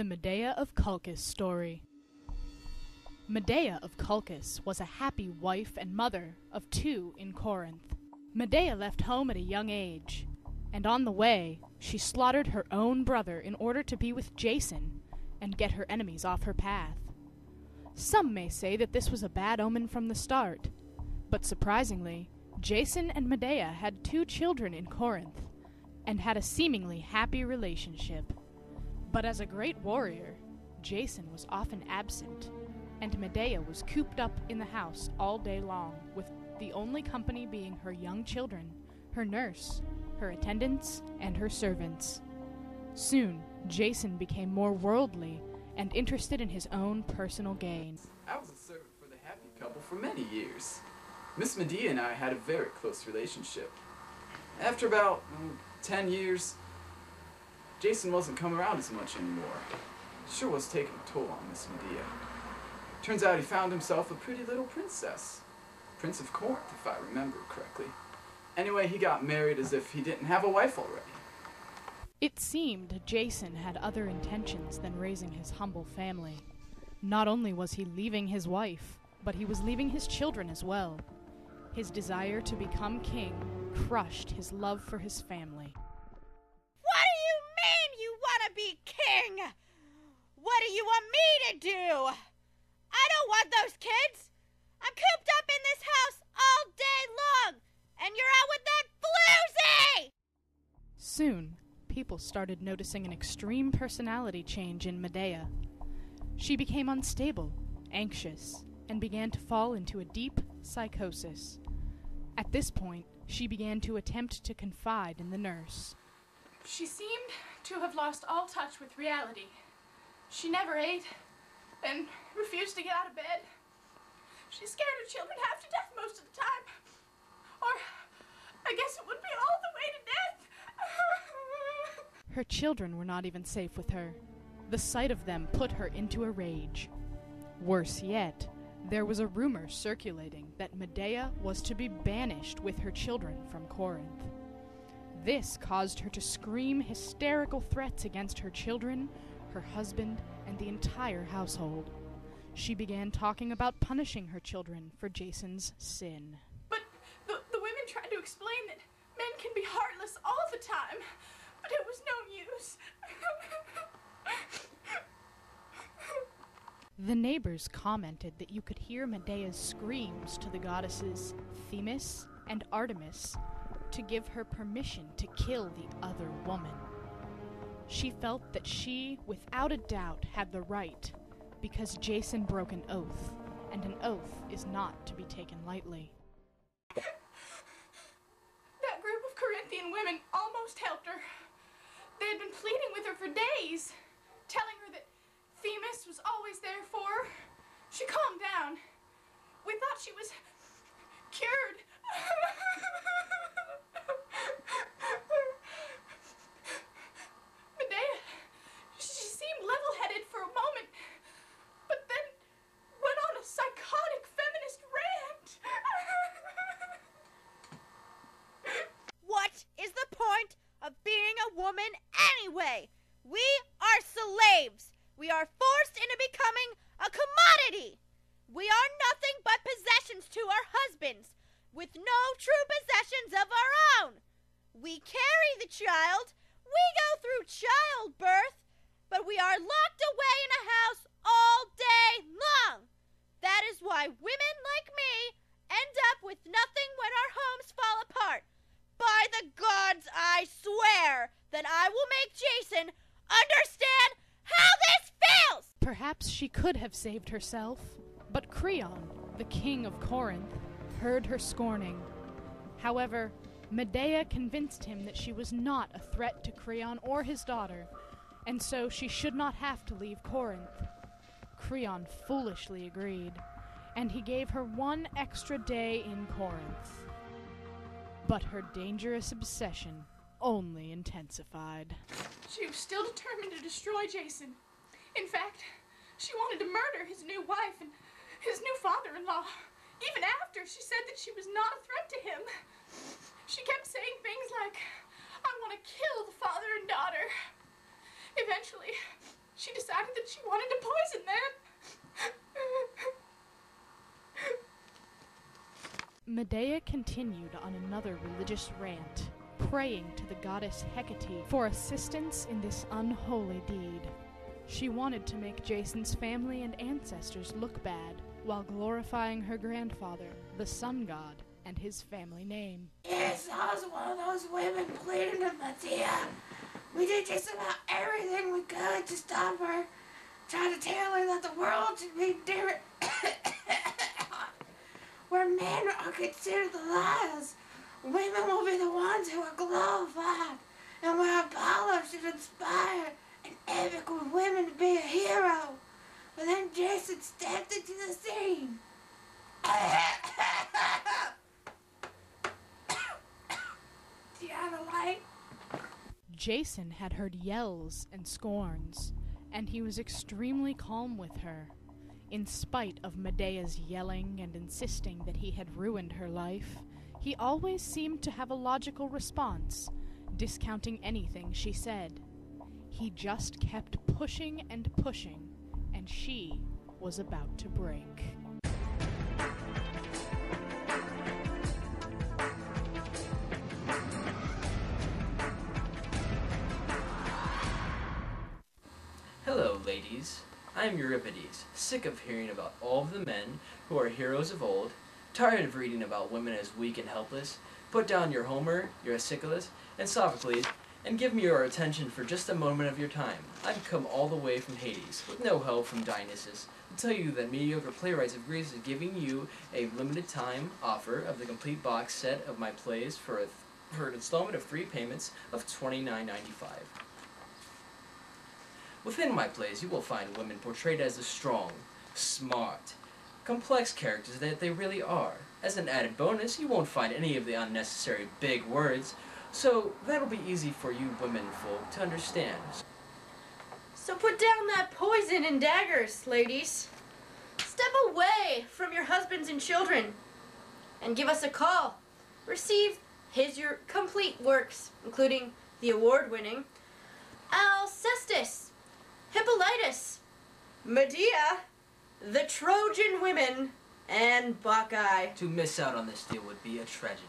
The Medea of Colchis story. Medea of Colchis was a happy wife and mother of 2 in Corinth. Medea left home at a young age, and on the way, she slaughtered her own brother in order to be with Jason and get her enemies off her path. Some may say that this was a bad omen from the start, but surprisingly, Jason and Medea had 2 children in Corinth and had a seemingly happy relationship. But as a great warrior, Jason was often absent, and Medea was cooped up in the house all day long, with the only company being her young children, her nurse, her attendants, and her servants. Soon, Jason became more worldly and interested in his own personal gain. I was a servant for the happy couple for many years. Miss Medea and I had a very close relationship. After about 10 years, Jason wasn't coming around as much anymore. Sure was taking a toll on Miss Medea. Turns out he found himself a pretty little princess. Prince of Corinth, if I remember correctly. Anyway, he got married as if he didn't have a wife already. It seemed Jason had other intentions than raising his humble family. Not only was he leaving his wife, but he was leaving his children as well. His desire to become king crushed his love for his family. What do you mean you want to be king? What do you want me to do? I don't want those kids. I'm cooped up in this house all day long, and you're out with that floozy! Soon, people started noticing an extreme personality change in Medea. She became unstable, anxious, and began to fall into a deep psychosis. At this point, she began to attempt to confide in the nurse. She seemed to have lost all touch with reality. She never ate and refused to get out of bed. She scared her children half to death most of the time. Or, I guess it would be all the way to death. Her children were not even safe with her. The sight of them put her into a rage. Worse yet, there was a rumor circulating that Medea was to be banished with her children from Corinth. This caused her to scream hysterical threats against her children, her husband, and the entire household. She began talking about punishing her children for Jason's sin. But the women tried to explain that men can be heartless all the time, but it was no use. The neighbors commented that you could hear Medea's screams to the goddesses Themis and Artemis to give her permission to kill the other woman. She felt that she, without a doubt, had the right, because Jason broke an oath, and an oath is not to be taken lightly. That group of Corinthian women almost helped her. They had been pleading with her for days, telling her that Themis was always there for her. She calmed down. We thought she was cured. Medea, she seemed level-headed for a moment, but then went on a psychotic feminist rant. What is the point of being a woman anyway? We are slaves. We are forced into becoming a commodity. We are nothing but possessions to our husbands, with no true possessions of our own. We carry the child, we go through childbirth, but we are locked away in a house all day long. That is why women like me end up with nothing when our homes fall apart. By the gods, I swear that I will make Jason understand how this feels! Perhaps she could have saved herself, but Creon, the king of Corinth, heard her scorning. However, Medea convinced him that she was not a threat to Creon or his daughter, and so she should not have to leave Corinth. Creon foolishly agreed, and he gave her 1 extra day in Corinth. But her dangerous obsession only intensified. She was still determined to destroy Jason. In fact, she wanted to murder his new wife and his new father-in-law. Even after she said that she was not a threat to him. She kept saying things like, I want to kill the father and daughter. Eventually, she decided that she wanted to poison them. Medea continued on another religious rant, praying to the goddess Hecate for assistance in this unholy deed. She wanted to make Jason's family and ancestors look bad, while glorifying her grandfather, the sun god, and his family name. Yes, I was one of those women pleading to Medea. We did just about everything we could to stop her. Tried to tell her that the world should be different. Where men are considered the liars, women will be the ones who are glorified. And where Apollo should inspire an epic with women to be a hero. But then Jason stepped into the scene. Do you have a light? Jason had heard yells and scorns, and he was extremely calm with her. In spite of Medea's yelling and insisting that he had ruined her life, he always seemed to have a logical response, discounting anything she said. He just kept pushing and pushing, and she was about to break. Hello, ladies. I'm Euripides, sick of hearing about all of the men who are heroes of old, tired of reading about women as weak and helpless. Put down your Homer, your Aeschylus, and Sophocles, and give me your attention for just a moment of your time. I've come all the way from Hades, with no help from Dionysus, to tell you that Mediocre Playwrights of Greece is giving you a limited time offer of the complete box set of my plays for an installment of 3 payments of $29.95. Within my plays, you will find women portrayed as the strong, smart, complex characters that they really are. As an added bonus, you won't find any of the unnecessary big words, so that'll be easy for you women folk to understand. So put down that poison and daggers, ladies. Step away from your husbands and children and give us a call. Receive your complete works, including the award-winning Alcestis, Hippolytus, Medea, the Trojan Women, and Buckeye. To miss out on this deal would be a tragedy.